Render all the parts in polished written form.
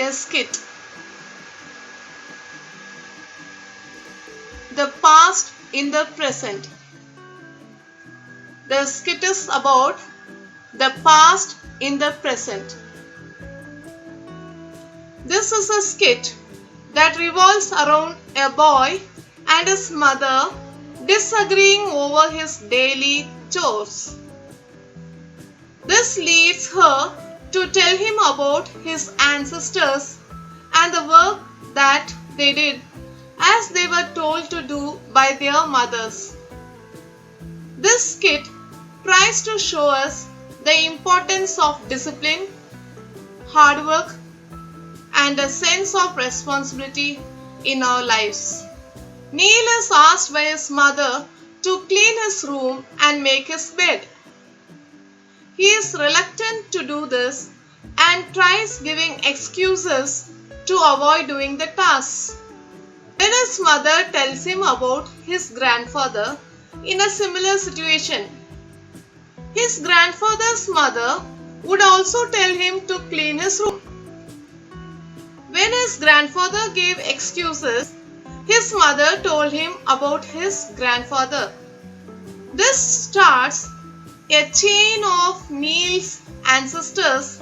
A skit. The past in the present. The skit is about the past in the present. This is a skit that revolves around a boy and his mother disagreeing over his daily chores. This leads her to tell him about his ancestors and the work that they did as they were told to do by their mothers. This skit tries to show us the importance of discipline, hard work, and a sense of responsibility in our lives. Neil is asked by his mother to clean his room and make his bed. He is reluctant to do this and tries giving excuses to avoid doing the task. Then his mother tells him about his grandfather in a similar situation. His grandfather's mother would also tell him to clean his room. When his grandfather gave excuses, his mother told him about his grandfather. This starts a chain of Neil's ancestors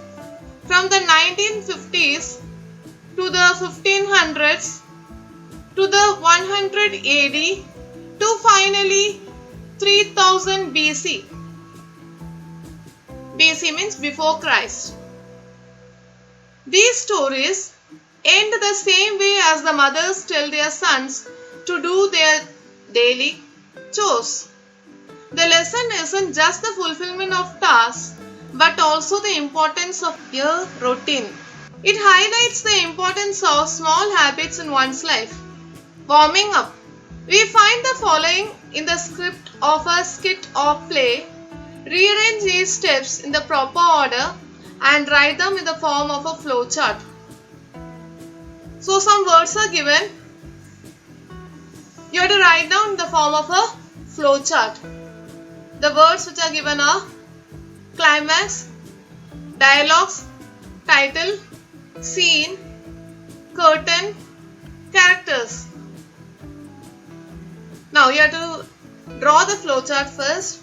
from the 1950s to the 1500s to the 100 AD to finally 3000 BC. BC means before Christ. These stories end the same way as the mothers tell their sons to do their daily chores. The lesson isn't just the fulfillment of tasks, but also the importance of your routine. It highlights the importance of small habits in one's life. Warming up. We find the following in the script of a skit or play. Rearrange these steps in the proper order and write them in the form of a flowchart. So some words are given. You have to write down in the form of a flowchart. The words which are given are climax, dialogues, title, scene, curtain, characters. Now you have to draw the flowchart first,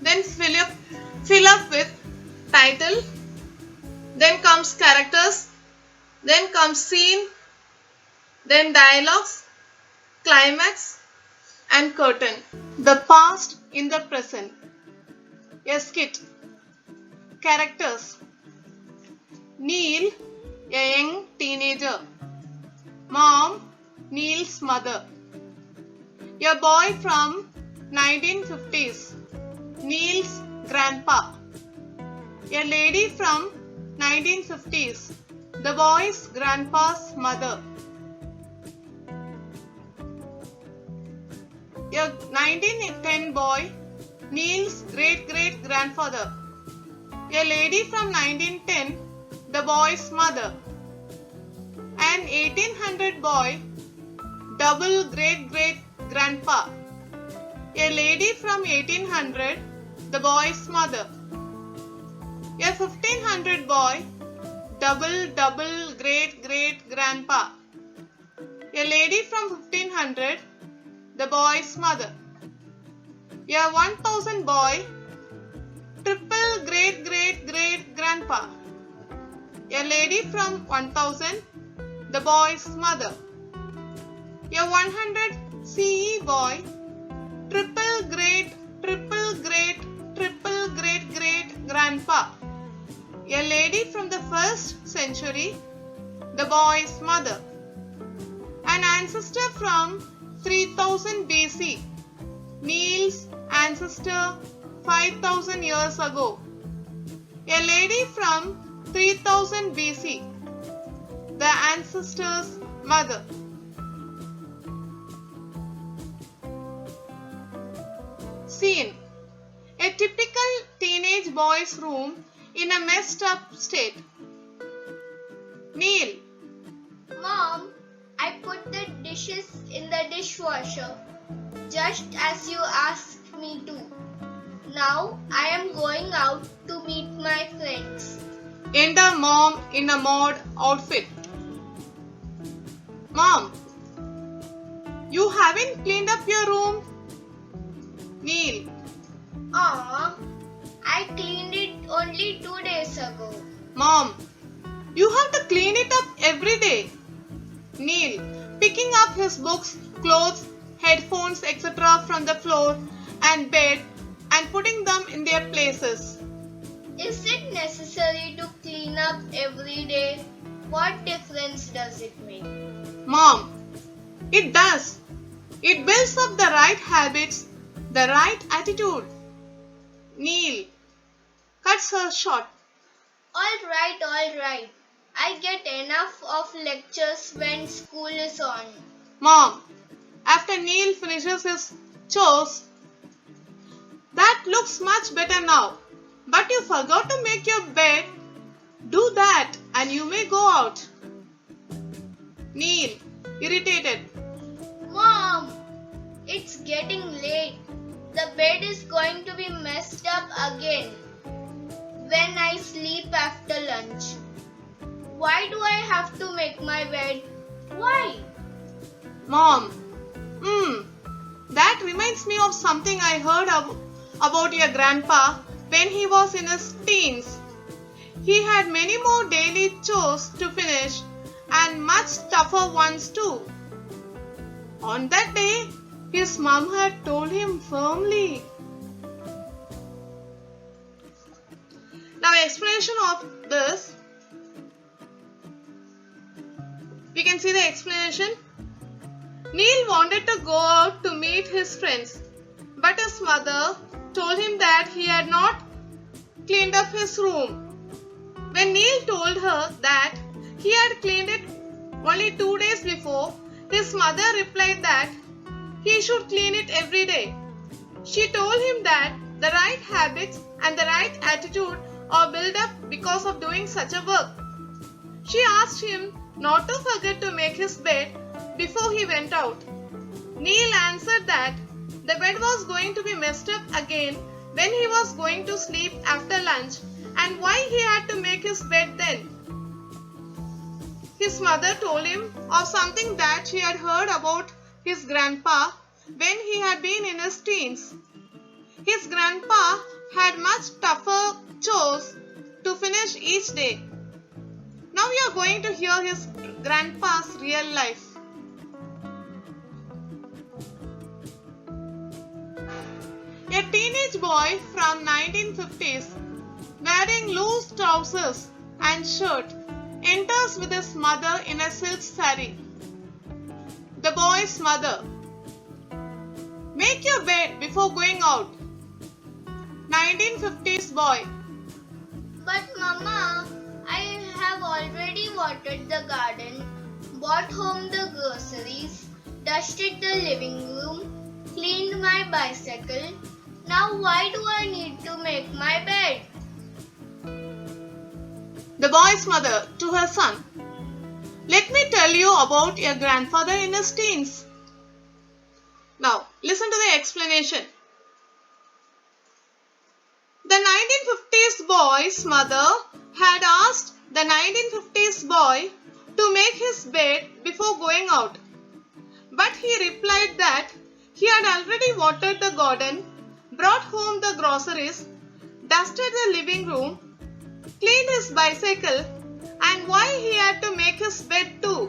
then fill up with title, then comes characters, then comes scene, then dialogues, climax and curtain. The past in the present. A skit. Characters. Neil, a young teenager. Mom, Neil's mother. A boy from 1950s. Neil's grandpa. A lady from 1950s. The boy's grandpa's mother. A 1910 boy, Neil's great-great-grandfather. A lady from 1910, the boy's mother. An 1800 boy, double great-great-grandpa. A lady from 1800, the boy's mother. A 1500 boy, double great-great-grandpa. A lady from 1500, the boy's mother. A 1000 boy, triple great-great-great-grandpa. A lady from 1000, the boy's mother. A 100 CE boy, triple great-great-grandpa. A lady from the 1st century, the boy's mother. An ancestor from 3000 BC, Neil's ancestor 5000 years ago. A lady from 3000 BC, the ancestor's mother. Scene. A typical teenage boy's room in a messed up state. Neil. Mom, I put the dishes in the dishwasher, just as you asked me to. Now I am going out to meet my friends. Enter mom in a mod outfit. Mom, you haven't cleaned up your room? Neil. Aw, I cleaned it only 2 days ago. Mom, you have to clean it up every day. Neil, picking up his books, clothes, headphones, etc. from the floor and bed and putting them in their places. Is it necessary to clean up every day? What difference does it make? Mom, it does. It builds up the right habits, the right attitude. Neil cuts her short. Alright. I get enough of lectures when school is on. Mom, after Neil finishes his chores, that looks much better now. But you forgot to make your bed. Do that and you may go out. Neil, irritated. Mom, it's getting late. The bed is going to be messed up again when I sleep after lunch. Why do I have to make my bed? Why? Mom, that reminds me of something I heard about your grandpa when he was in his teens. He had many more daily chores to finish and much tougher ones too. On that day, his mom had told him firmly. Now, explanation of this. We can see the explanation. Neil wanted to go out to meet his friends, but his mother told him that he had not cleaned up his room. When Neil told her that he had cleaned it only 2 days before, his mother replied that he should clean it every day. She told him that the right habits and the right attitude are built up because of doing such a work. She asked him not to forget to make his bed before he went out. Neil answered that the bed was going to be messed up again when he was going to sleep after lunch and why he had to make his bed then. His mother told him of something that she had heard about his grandpa when he had been in his teens. His grandpa had much tougher chores to finish each day. Now we are going to hear his grandpa's real life. A teenage boy from 1950s wearing loose trousers and shirt enters with his mother in a silk saree. The boy's mother: make your bed before going out. 1950s boy: But Mama, I have already watered the garden, bought home the groceries, dusted the living room, cleaned my bicycle. Now why do I need to make my bed? the boy's mother to her son: let me tell you about your grandfather in his teens. Now listen to the explanation. The 1950s boy's mother had asked the 1950s boy to make his bed before going out. But he replied that he had already watered the garden, brought home the groceries, dusted the living room, cleaned his bicycle, and why he had to make his bed too.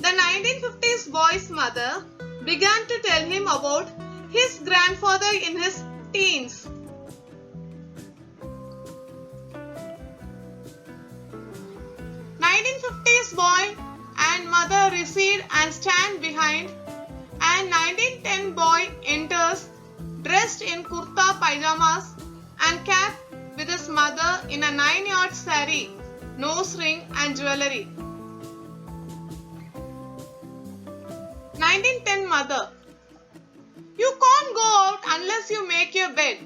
The 1950s boy's mother began to tell him about his grandfather in his teens. Boy and mother recede and stand behind, and 1910 boy enters dressed in kurta pajamas and cap with his mother in a 9-yard saree, nose ring and jewellery. 1910 mother: you can't go out unless you make your bed.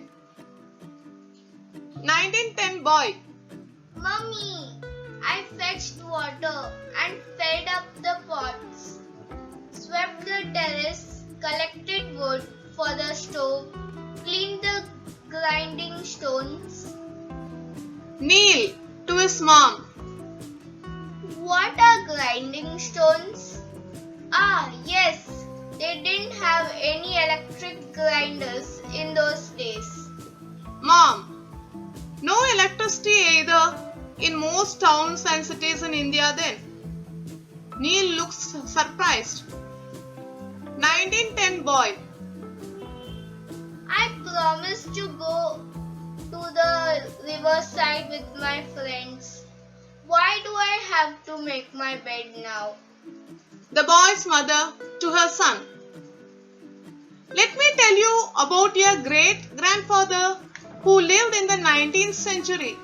1910 boy: Mummy, I fetched water and filled up the pots, swept the terrace, collected wood for the stove, cleaned the grinding stones. Neil: to his mom. What are grinding stones? Ah, yes, they didn't have any electric grinders in those days. Mom, no electricity either in most towns and cities in India then. Neil looks surprised. 1910 boy. I promised to go to the riverside with my friends. Why do I have to make my bed now? The boy's mother to her son. Let me tell you about your great-grandfather who lived in the 19th century.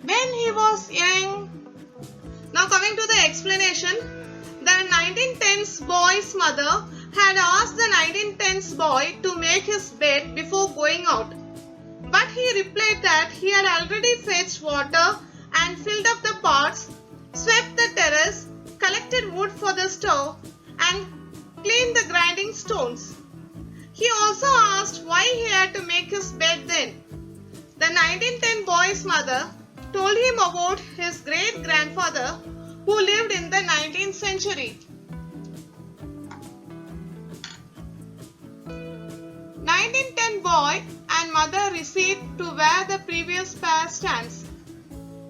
When he was young. Now coming to the explanation, the 1910s boy's mother had asked the 1910s boy to make his bed before going out. But he replied that he had already fetched water and filled up the pots, swept the terrace, collected wood for the stove and cleaned the grinding stones. He also asked why he had to make his bed then. The 1910 boy's mother told him about his great-grandfather who lived in the 19th century. 1910 boy and mother recede to where the previous pair stands.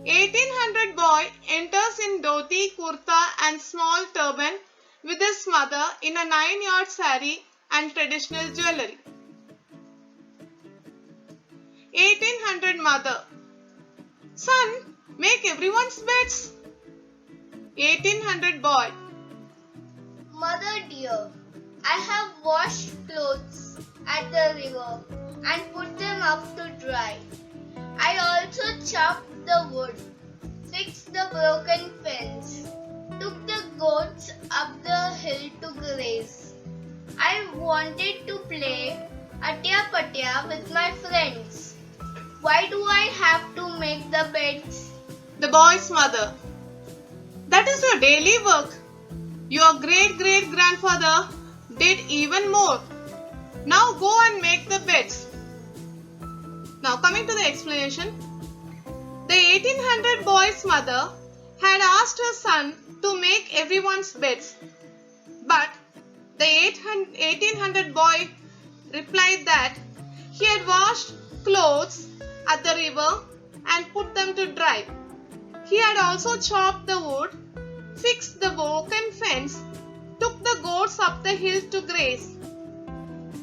1800 boy enters in dhoti, kurta and small turban with his mother in a 9-yard saree and traditional jewellery. 1800 mother. Son, make everyone's beds. 1800 boy. Mother dear, I have washed clothes at the river and put them up to dry. I also chopped the wood, fixed the broken fence, took the goats up the hill to graze. I wanted to play Atya Patya with my friends. Why do I have to make the beds? The boy's mother. That is your daily work. Your great-great-grandfather did even more. Now go and make the beds. Now coming to the explanation. The 1800 boy's mother had asked her son to make everyone's beds. But the 1800 boy replied that he had washed clothes at the river and put them to dry. He had also chopped the wood, fixed the broken fence, took the goats up the hill to graze.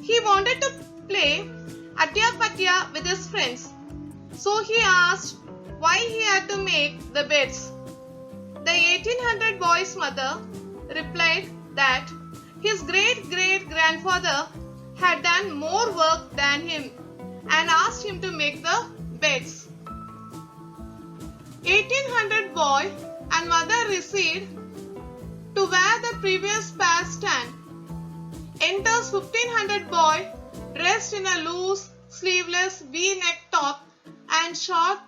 He wanted to play Atya Patya with his friends, so he asked why he had to make the beds. The 1800 boy's mother replied that his great-great-grandfather had done more work than him and asked him to make the beds. 1800 boy and mother recede to where the previous pair stand. Enters 1500 boy dressed in a loose, sleeveless V-neck top and short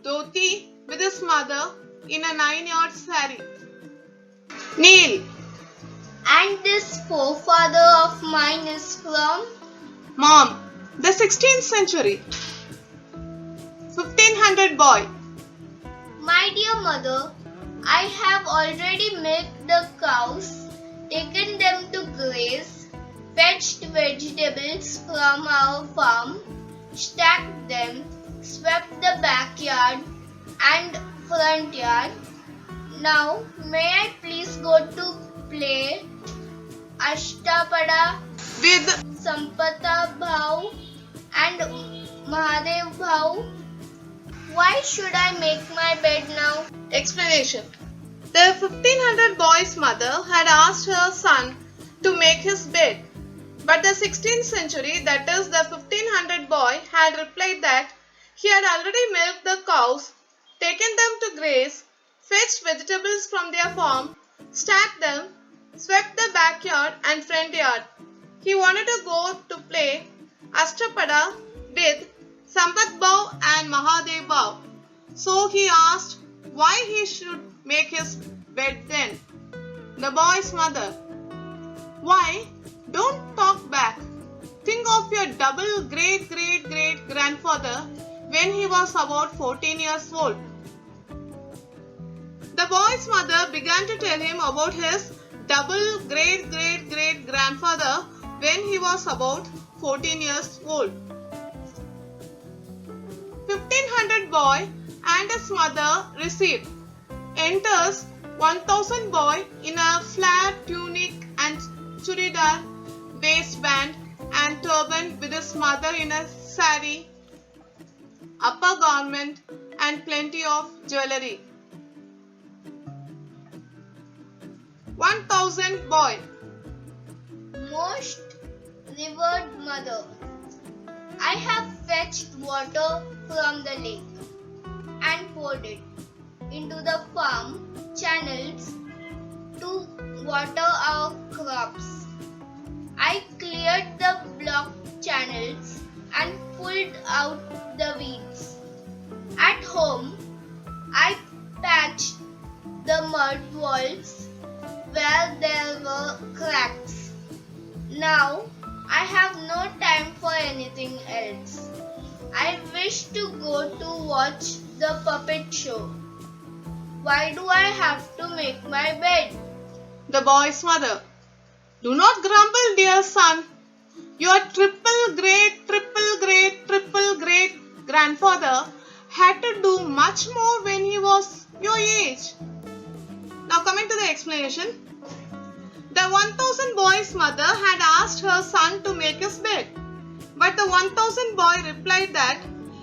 dhoti with his mother in a 9-yard saree. Neil. And this forefather of mine is from? Mom. The 16th century. 1500 boy. My dear mother, I have already milked the cows, taken them to graze, fetched vegetables from our farm, stacked them, swept the backyard and front yard. Now, may I please go to play Ashtapada With Sampata Bhau and Mahadev Bhau? Why should I make my bed now? explanation. The 1500 boy's mother had asked her son to make his bed. But the 16th century, that is the 1500 boy, had replied that he had already milked the cows, taken them to graze, fetched vegetables from their farm, stacked them, swept the backyard and front yard. He wanted to go to play Ashtapada with Sampath Bhau and Mahadev Bhau. So he asked why he should make his bed then. The boy's mother. Why? Don't talk back. Think of your double great-great-great grandfather when he was about 14 years old. The boy's mother began to tell him about his double great-great-great-grandfather when he was about 14 years old. 1500 boy and his mother received. Enters 1000 boy in a flat tunic and churidar waistband and turban with his mother in a sari, upper garment and plenty of jewelry. 1000 boy. Most revered mother, I have fetched water from the lake and poured it into the farm channels to water our crops. I cleared the blocked channels and pulled out the weeds. At home, I patched the mud walls where there were cracks. Now I have no time for anything else. I wish to go to watch the puppet show. Why do I have to make my bed? The boy's mother. Do not grumble, dear son. Your triple great grandfather had to do much more when he was your age. Now coming to the explanation. The 1000 boy's mother had asked her son to make his bed. But the 1000 boy replied that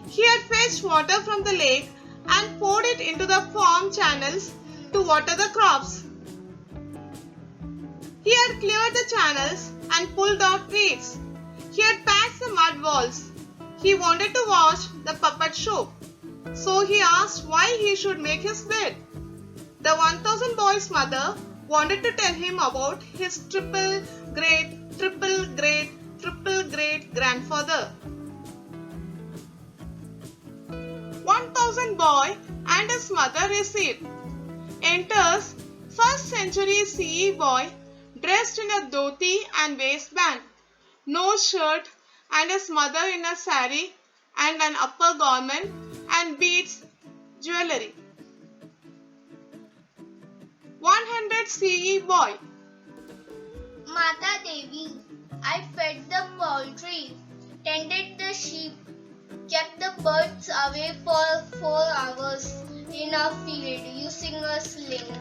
he had fetched water from the lake and poured it into the farm channels to water the crops. He had cleared the channels and pulled out weeds. He had patched the mud walls. He wanted to watch the puppet show. So he asked why he should make his bed. The 1000 boy's mother wanted to tell him about his triple great grandfather. 1000 boy and his mother received. Enters 1st century CE boy dressed in a dhoti and waistband, no shirt, and his mother in a sari and an upper garment and beads jewelry. 100 CE boy. Mata Devi, I fed the poultry, tended the sheep, kept the birds away for 4 hours in a field using a sling,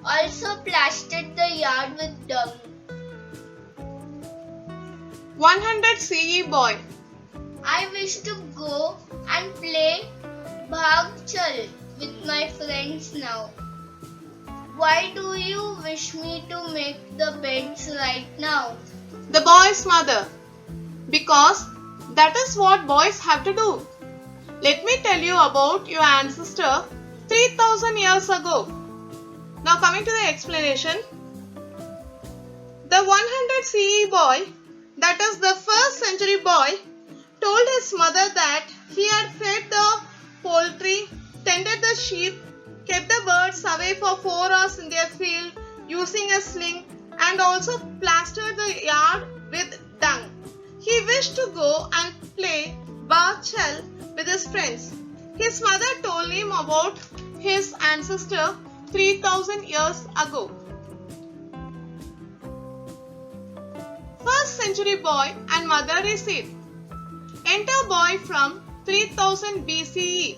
also plastered the yard with dung. 100 CE boy. I wish to go and play Bhag Chal with my friends now. Why do you wish me to make the beds right now? The boy's mother. Because that is what boys have to do. Let me tell you about your ancestor 3000 years ago. Now coming to the explanation. The 100 CE boy, that is the 1st century boy, told his mother that he had fed the poultry, tended the sheep, kept the birds away for 4 hours in their field using a sling, and also plastered the yard with dung. He wished to go and play Bachel with his friends. His mother told him about his ancestor 3000 years ago. 1st century boy and mother received. Enter boy from 3000 BCE.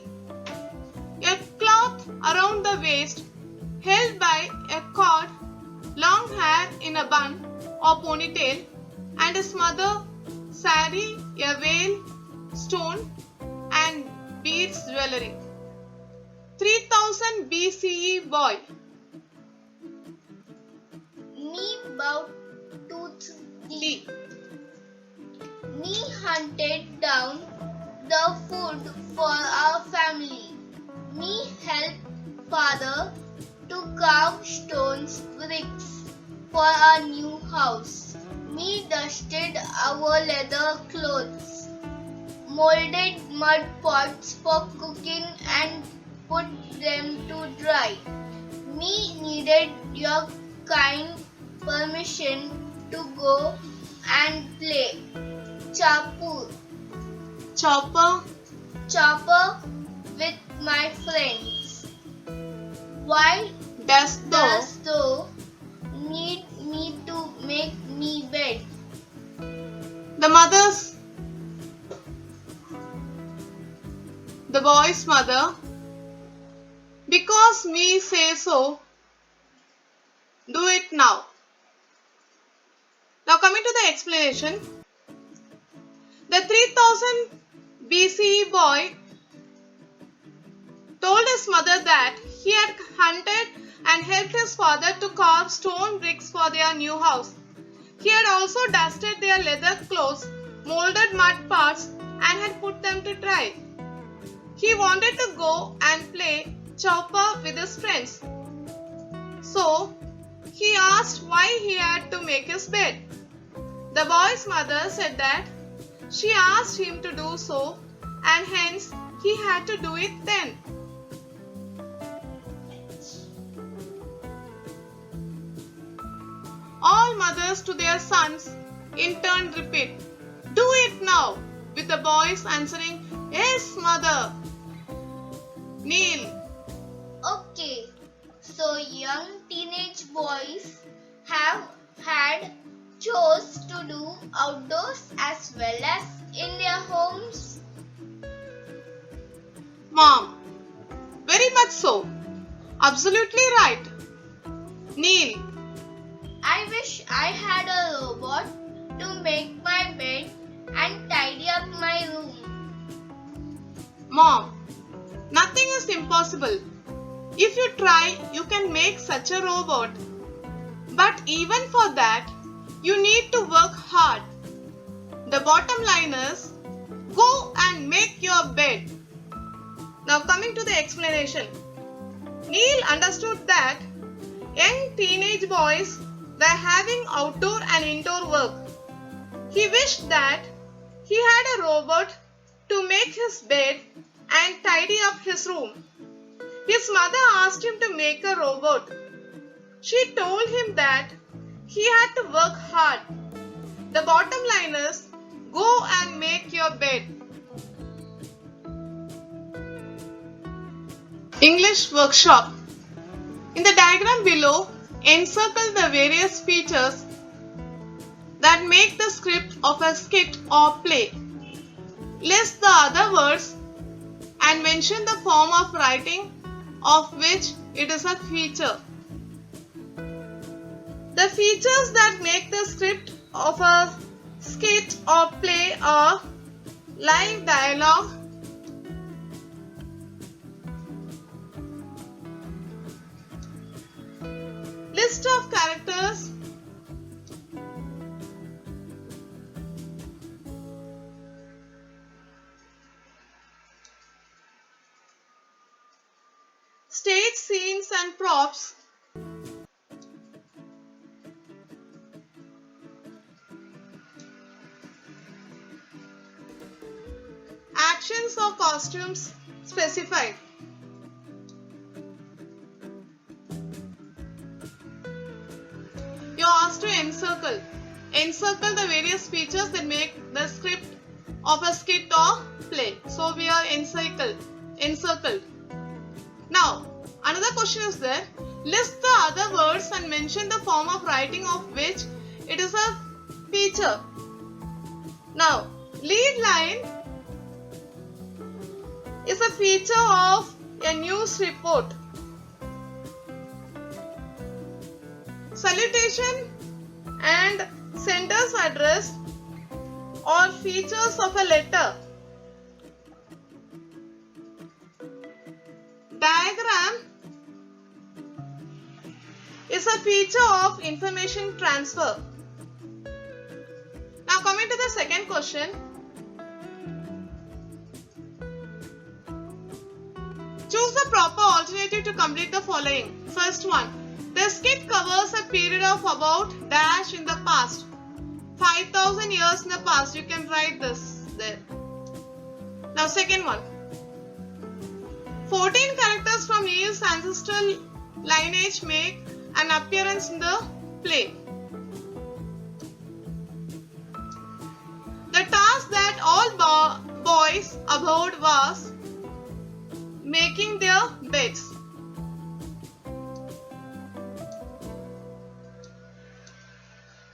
A cloth around the waist, held by a cord, long hair in a bun or ponytail, and his mother sari, a veil, stone, and beads jewelry. 3000 BCE boy. Me bowed tooth thee. Me hunted down the food for our family. Me helped father to carve stones bricks for our new house. Me dusted our leather clothes, molded mud pots for cooking and put them to dry. Me needed your kind permission to go and play Chapur. Chopper, chopper with my friends. Why Does does thou need me to make me bed? The boy's mother, because me say so, do it now. Now coming to the explanation, the 3000 BCE boy told his mother that he had hunted and helped his father to carve stone bricks for their new house. He had also dusted their leather clothes, molded mud parts, and had put them to dry. He wanted to go and play chopper with his friends. So, he asked why he had to make his bed. The boy's mother said that she asked him to do so and hence he had to do it then. All mothers to their sons in turn repeat, "Do it now," with the boys answering, "Yes, mother." Neil. Okay, so young teenage boys have had chores to do outdoors as well as in their homes. Mom. Very much so. Absolutely right. Neil. I wish I had a robot to make my bed and tidy up my room. Mom. Nothing is impossible. If you try, you can make such a robot. But even for that, you need to work hard. The bottom line is, go and make your bed. Now coming to the explanation. Neil understood that young teenage boys were having outdoor and indoor work. He wished that he had a robot to make his bed and tidy up his room. His mother asked him to make a robot. She told him that he had to work hard. The bottom line is, go and make your bed. English workshop. In the diagram below, encircle the various features that make the script of a skit or play. List the other words and mention the form of writing of which it is a feature. The features that make the script of a skit or play are live dialogue, list of characters, stage scenes and props, actions or costumes specified. You are asked to encircle. Encircle the various features that make the script of a skit or play. So we are encircled. Now, another question is there. List the other words and mention the form of writing of which it is a feature. Now, lead line is a feature of a news report. Salutation and sender's address are features of a letter. Diagram is a feature of information transfer. Now coming to the second question. Choose the proper alternative to complete the following. First one. The skit covers a period of about dash in the past. 5,000 years in the past. You can write this there. Now second one. 14 characters from Neil's ancestral lineage make an appearance in the play. The task that all boys abode was making their beds.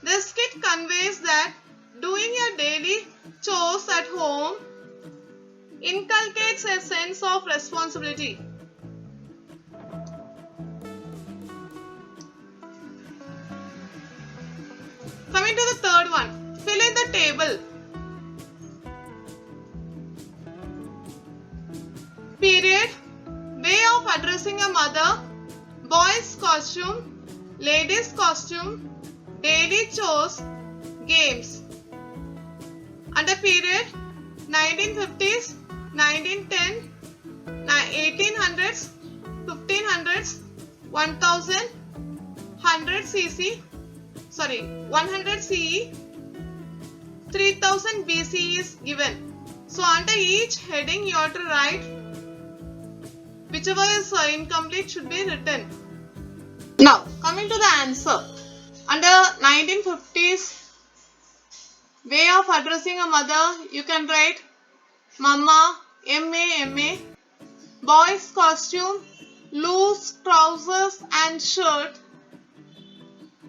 This skit conveys that doing your daily chores at home inculcates a sense of responsibility. Coming to the third one, fill in the table. Period. Way of addressing a mother. Boys' costume. Ladies' costume. Daily chores. Games. Under period, 1950s, 1910, 1800s, 1500s, 1000, 100 CE, 3000 BCE is given. So under each heading you have to write whichever is incomplete should be written. Now coming to the answer. Under 1950s way of addressing a mother, you can write Mama, MA. Boys costume, loose trousers and shirt.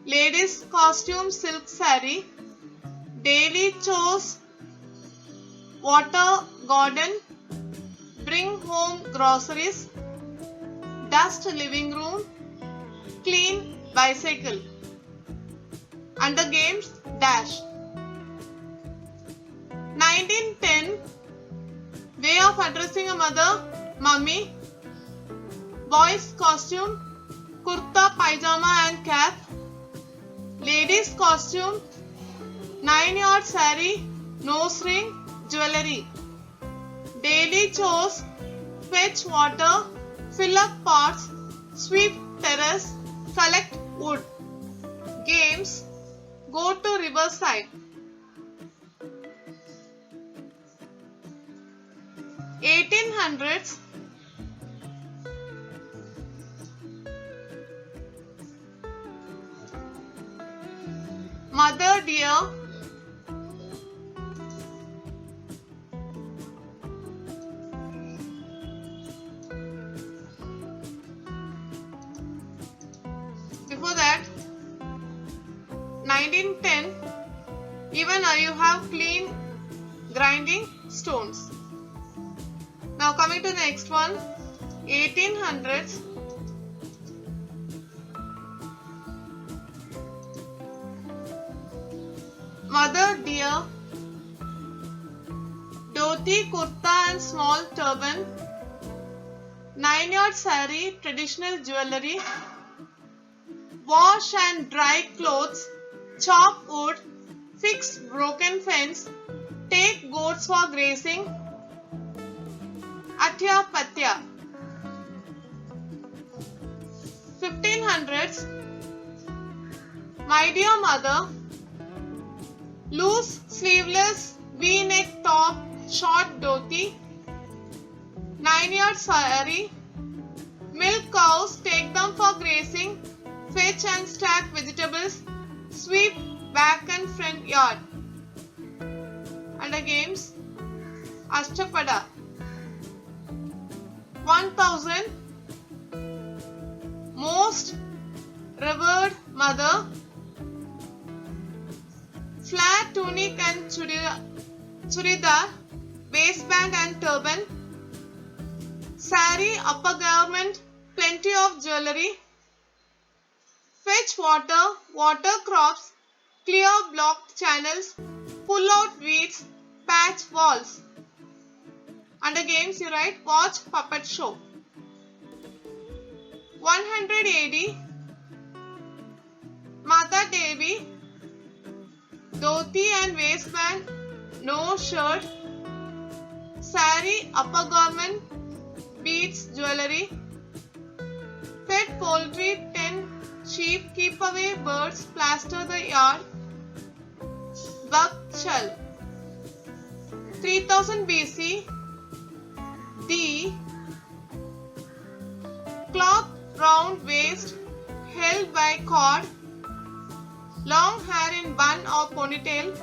Ladies costume, silk saree. Daily chores, water garden, bring home groceries, dust living room, clean bicycle. Under games, dash. 1910, way of addressing a mother, mummy. Boys costume, kurta, pajama and cap. Ladies costume, 9-yard saree, nose ring, jewellery. Daily chores, fetch water, fill up pots, sweep terrace, collect wood. Games, go to riverside. 1800s, mother dear. Before that, 1910, even you have clean grinding stones. Now coming to the next one, 1800s. Mother dear, dhoti, kurta and small turban, 9-yard saree, traditional jewellery, wash and dry clothes, chop wood, fix broken fence, take goats for grazing, atya patya. 1500s, my dear mother, loose sleeveless V-neck top, short dhoti, 9-yard saree, milk cows, take them for grazing, fetch and stack vegetables, sweep back and front yard. Under games, Ashtapada. 1000, most revered mother, flat tunic and churidar, waistband and turban, saree, upper garment, plenty of jewellery, fetch water, water crops, clear blocked channels, pull out weeds, patch walls. Under games you write watch puppet show. 100 AD, Mata Devi, dhoti and waistband, no shirt, saree, upper garment, beads, jewellery, fed poultry, 10 sheep, keep away birds, plaster the yard, bug shell. 3000 BC, the cloth round waist held by cord, long hair in bun or ponytail,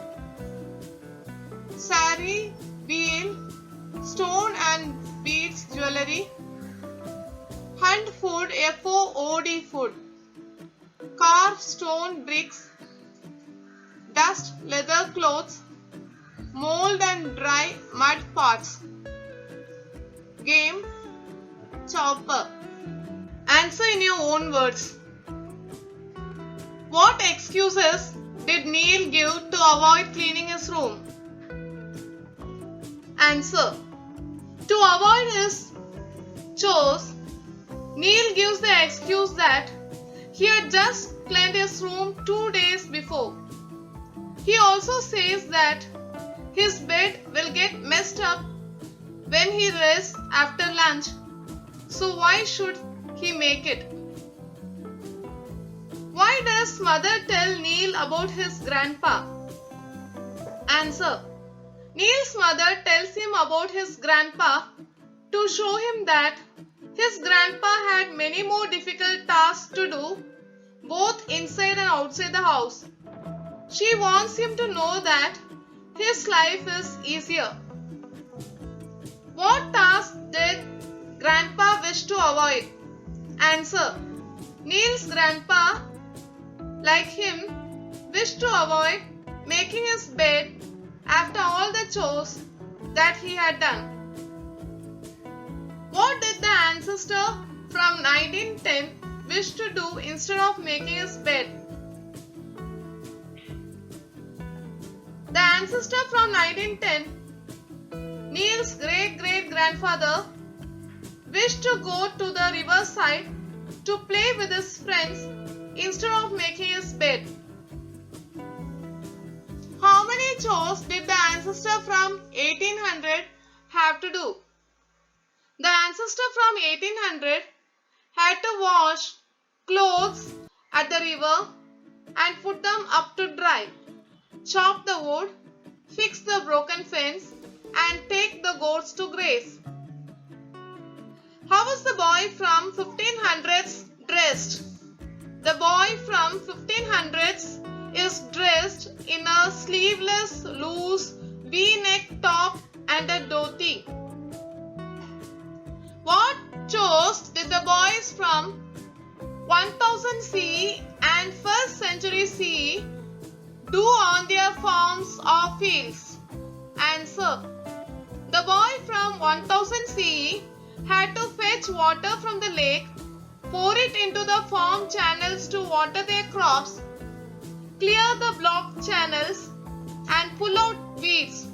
saree, veil, machinery. Hunt food, FOOD food. Carve stone bricks. Dust leather clothes. Mold and dry mud pots. Game chopper. Answer in your own words. What excuses did Neil give to avoid cleaning his room? Answer. To avoid his chores, Neil gives the excuse that he had just cleaned his room 2 days before. He also says that his bed will get messed up when he rests after lunch. So why should he make it? Why does mother tell Neil about his grandpa? Answer. Neil's mother tells him about his grandpa to show him that his grandpa had many more difficult tasks to do, both inside and outside the house. She wants him to know that his life is easier. What task did grandpa wish to avoid? Answer. Neil's grandpa, like him, wished to avoid making his bed after all the chores that he had done. What did the ancestor from 1910 wish to do instead of making his bed? The ancestor from 1910, Neil's great-great-grandfather, wished to go to the riverside to play with his friends instead of making his bed. How many chores did the ancestor from 1800 have to do? The ancestor from 1800 had to wash clothes at the river and put them up to dry, chop the wood, fix the broken fence, and take the goats to graze. How was the boy from 1500s dressed? The boy from 1500s is dressed in a sleeveless, loose, V-neck top and a dhoti. What chores did the boys from 1000 CE and 1st century CE do on their farms or fields? Answer. The boy from 1000 CE had to fetch water from the lake, pour it into the farm channels to water their crops, clear the blocked channels, and pull out weeds.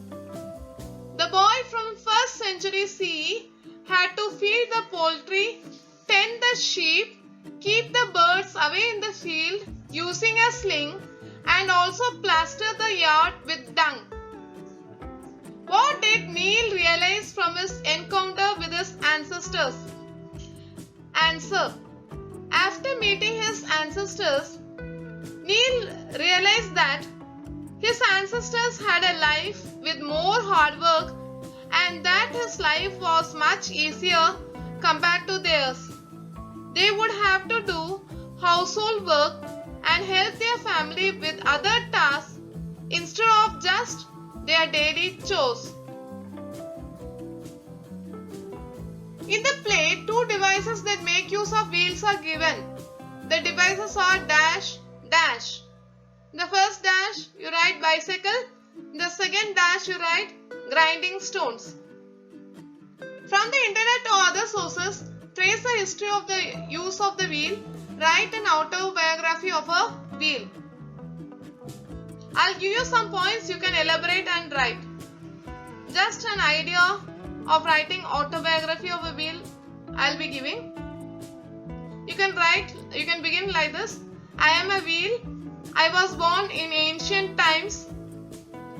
The boy from 1st century CE had to feed the poultry, tend the sheep, keep the birds away in the field using a sling, and also plaster the yard with dung. What did Neil realize from his encounter with his ancestors? Answer. After meeting his ancestors, Neil realized that his ancestors had a life with more hard work and that his life was much easier compared to theirs. They would have to do household work and help their family with other tasks instead of just their daily chores. In the play, two devices that make use of wheels are given. The devices are dash, dash. The first dash, you write bicycle. The second dash, you write grinding stones. From the internet or other sources, trace the history of the use of the wheel. Write an autobiography of a wheel. I'll give you some points you can elaborate and write. Just an idea of writing autobiography of a wheel I'll be giving. You can begin like this. I am a wheel. I was born in ancient times.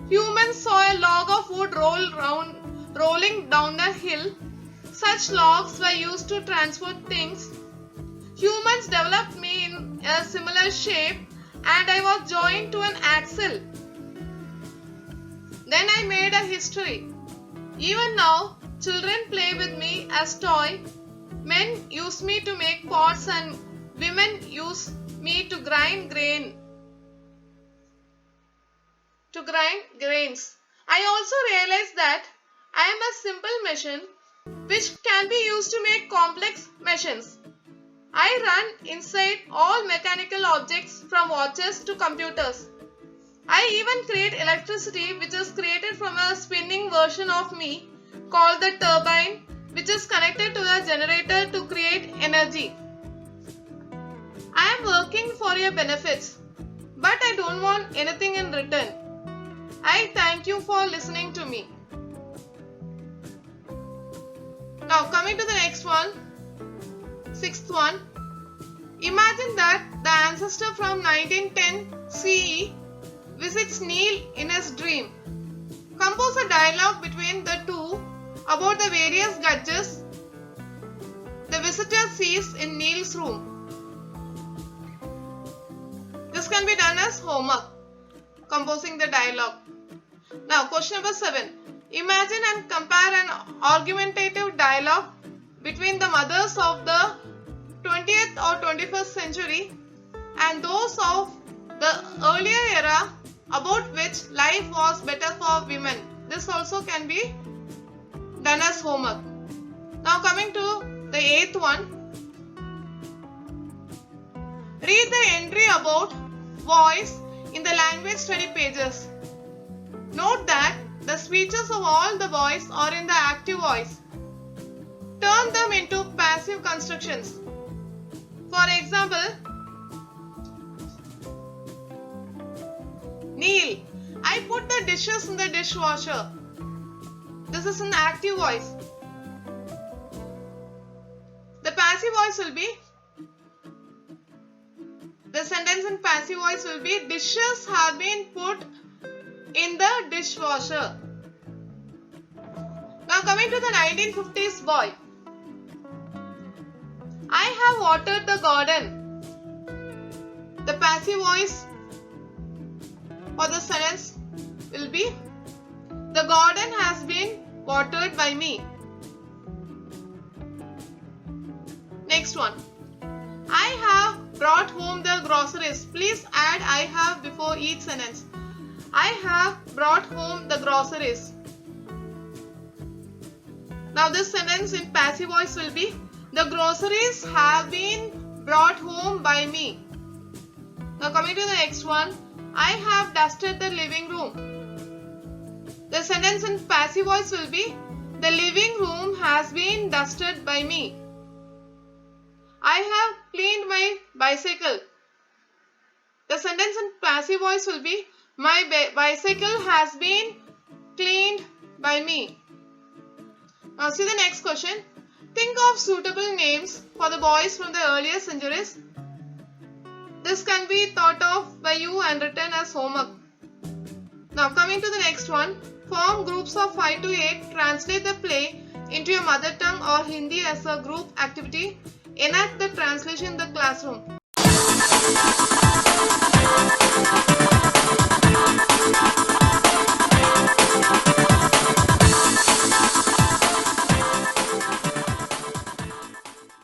Humans saw a log of wood rolling down the hill. Such logs were used to transport things. Humans developed me in a similar shape and I was joined to an axle. Then I made a history. Even now, children play with me as toy. Men use me to make pots and women use me to grind grains. I also realized that I am a simple machine which can be used to make complex machines. I run inside all mechanical objects from watches to computers. I even create electricity which is created from a spinning version of me called the turbine, which is connected to the generator to create energy. I am working for your benefits, but I don't want anything in return. I thank you for listening to me. Now coming to the next one, sixth one. Imagine that the ancestor from 1910 CE visits Neil in his dream. Compose a dialogue between the two about the various gadgets the visitor sees in Neil's room. This can be done as homework, composing the dialogue. Now question number 7. Imagine and compare an argumentative dialogue between the mothers of the 20th or 21st century and those of the earlier era about which life was better for women. This also can be done as homework. Now coming to the 8th one. Read the entry about voice in the language study pages. Note that the speeches of all the boys are in the active voice. Turn them into passive constructions. For example, Neil, I put the dishes in the dishwasher. This is an active voice. The passive voice will be, the sentence in passive voice will be, dishes have been put in the dishwasher. Now coming to the 1950s boy. I have watered the garden. The passive voice for the sentence will be, the garden has been watered by me. Next one. I have brought home the groceries. Please add I have before each sentence. I have brought home the groceries. Now this sentence in passive voice will be, the groceries have been brought home by me. Now coming to the next one. I have dusted the living room. The sentence in passive voice will be, the living room has been dusted by me. I have cleaned my bicycle. The sentence in passive voice will be, my bicycle has been cleaned by me. Now see the next question. Think of suitable names for the boys from the earlier centuries. This can be thought of by you and written as homework. Now coming to the next one. Form groups of 5 to 8. Translate the play into your mother tongue or Hindi as a group activity. Enact the translation in the classroom.